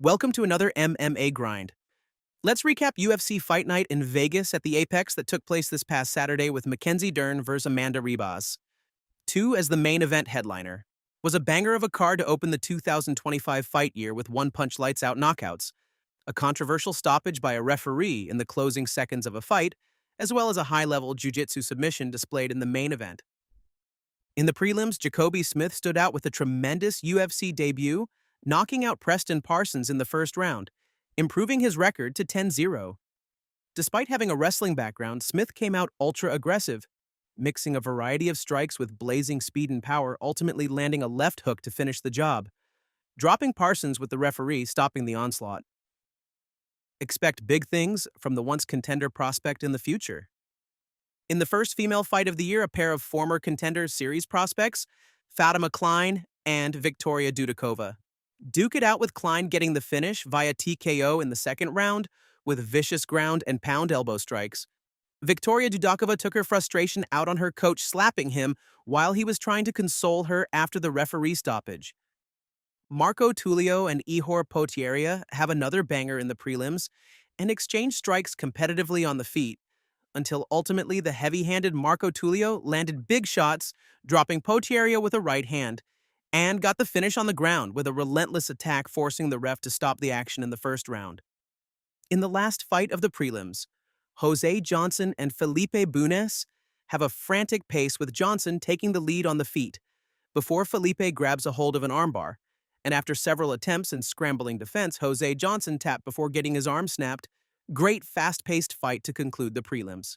Welcome to another MMA grind. Let's recap UFC Fight Night in Vegas at the Apex that took place this past Saturday with Mackenzie Dern vs. Amanda Ribas. 2 as the main event headliner. Was a banger of a card to open the 2025 fight year with one-punch lights-out knockouts, a controversial stoppage by a referee in the closing seconds of a fight, as well as a high-level jiu-jitsu submission displayed in the main event. In the prelims, Jacoby Smith stood out with a tremendous UFC debut, knocking out Preston Parsons in the first round, improving his record to 10-0. Despite having a wrestling background, Smith came out ultra-aggressive, mixing a variety of strikes with blazing speed and power, ultimately landing a left hook to finish the job, dropping Parsons with the referee stopping the onslaught. Expect big things from the once contender prospect in the future. In the first female fight of the year, a pair of former Contender Series prospects, Fatima Klein and Victoria Dudakova, duke it out with Klein getting the finish via TKO in the second round with vicious ground and pound elbow strikes. Victoria Dudakova took her frustration out on her coach slapping him while he was trying to console her after the referee stoppage. Marco Tullio and Ihor Potieria have another banger in the prelims and exchange strikes competitively on the feet, until ultimately the heavy-handed Marco Tullio landed big shots, dropping Potieria with a right hand, and got the finish on the ground with a relentless attack forcing the ref to stop the action in the first round. In the last fight of the prelims, Jose Johnson and Felipe Bunes have a frantic pace with Johnson taking the lead on the feet, before Felipe grabs a hold of an armbar, and after several attempts and scrambling defense, Jose Johnson tapped before getting his arm snapped. Great fast-paced fight to conclude the prelims.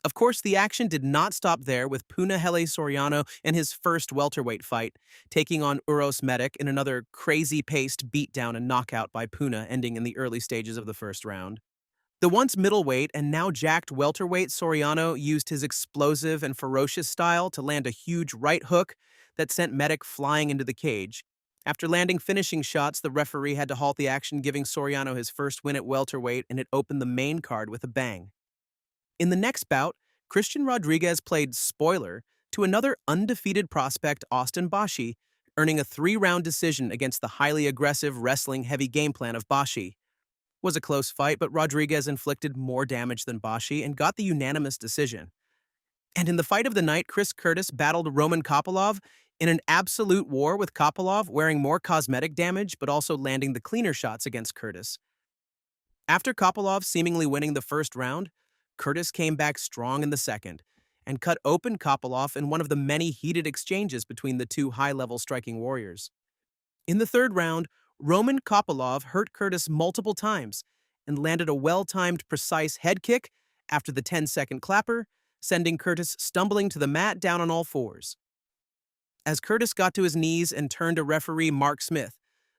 Of course, the action did not stop there with Punahele Soriano in his first welterweight fight, taking on Uros Medic in another crazy-paced beatdown and knockout by Puna ending in the early stages of the first round. The once middleweight and now jacked welterweight Soriano used his explosive and ferocious style to land a huge right hook that sent Medic flying into the cage. After landing finishing shots, the referee had to halt the action, giving Soriano his first win at welterweight, and it opened the main card with a bang. In the next bout, Christian Rodriguez played spoiler to another undefeated prospect, Austin Bashi, earning a 3-round decision against the highly aggressive wrestling-heavy game plan of Bashi. Was a close fight, but Rodriguez inflicted more damage than Bashi and got the unanimous decision. And in the fight of the night, Chris Curtis battled Roman Kopylov in an absolute war, with Kopylov wearing more cosmetic damage but also landing the cleaner shots against Curtis. After Kopylov seemingly winning the first round, Curtis came back strong in the second and cut open Kopylov in one of the many heated exchanges between the two high-level striking warriors. In the third round, Roman Kopylov hurt Curtis multiple times and landed a well-timed, precise head kick after the 10-second clapper, sending Curtis stumbling to the mat down on all fours. As Curtis got to his knees and turned to referee Mark Smith,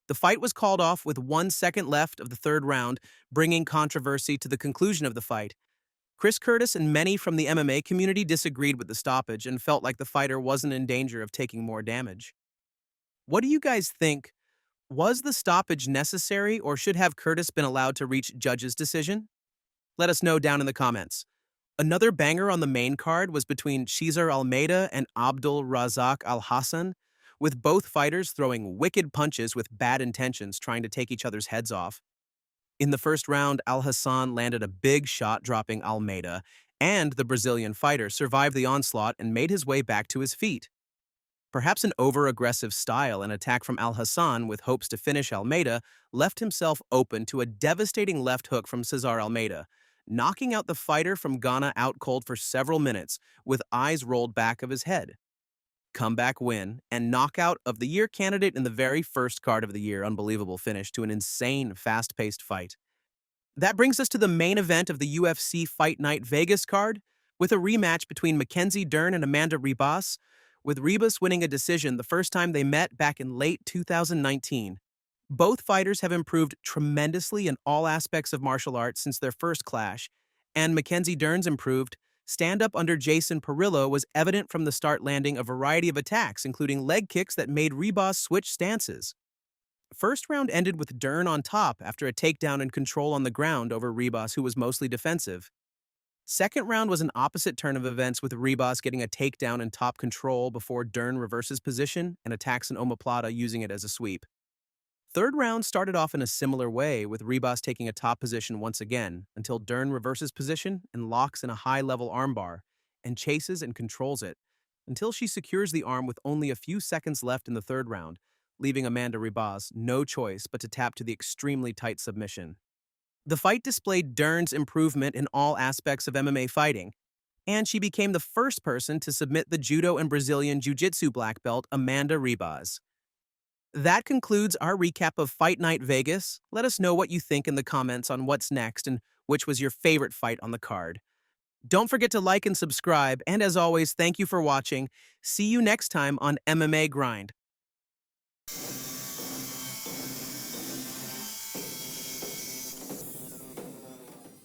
the fight was called off with 1 second left of the third round, bringing controversy to the conclusion of the fight. Chris Curtis and many from the MMA community disagreed with the stoppage and felt like the fighter wasn't in danger of taking more damage. What do you guys think? Was the stoppage necessary, or should have Curtis been allowed to reach judge's decision? Let us know down in the comments. Another banger on the main card was between Cesar Almeida and Abdul Razak Al-Hassan, with both fighters throwing wicked punches with bad intentions, trying to take each other's heads off. In the first round, Al-Hassan landed a big shot, dropping Almeida, and the Brazilian fighter survived the onslaught and made his way back to his feet. Perhaps an over-aggressive style and attack from Al-Hassan with hopes to finish Almeida left himself open to a devastating left hook from Cesar Almeida, knocking out the fighter from Ghana out cold for several minutes with eyes rolled back of his head. Comeback win and knockout of the year candidate in the very first card of the year. Unbelievable finish to an insane, fast-paced fight. That brings us to the main event of the UFC Fight Night Vegas card, with a rematch between Mackenzie Dern and Amanda Ribas, with Ribas winning a decision the first time they met back in late 2019. Both fighters have improved tremendously in all aspects of martial arts since their first clash, and Mackenzie Dern's improved stand-up under Jason Perillo was evident from the start, landing a variety of attacks, including leg kicks that made Ribas switch stances. First round ended with Dern on top after a takedown and control on the ground over Ribas, who was mostly defensive. Second round was an opposite turn of events, with Ribas getting a takedown and top control before Dern reverses position and attacks an omoplata, using it as a sweep. Third round started off in a similar way, with Ribas taking a top position once again, until Dern reverses position and locks in a high-level armbar, and chases and controls it, until she secures the arm with only a few seconds left in the third round, leaving Amanda Ribas no choice but to tap to the extremely tight submission. The fight displayed Dern's improvement in all aspects of MMA fighting, and she became the first person to submit the judo and Brazilian jiu-jitsu black belt Amanda Ribas. That concludes our recap of Fight Night Vegas. Let us know what you think in the comments on what's next and which was your favorite fight on the card. Don't forget to like and subscribe, and as always, thank you for watching. See you next time on MMA Grind.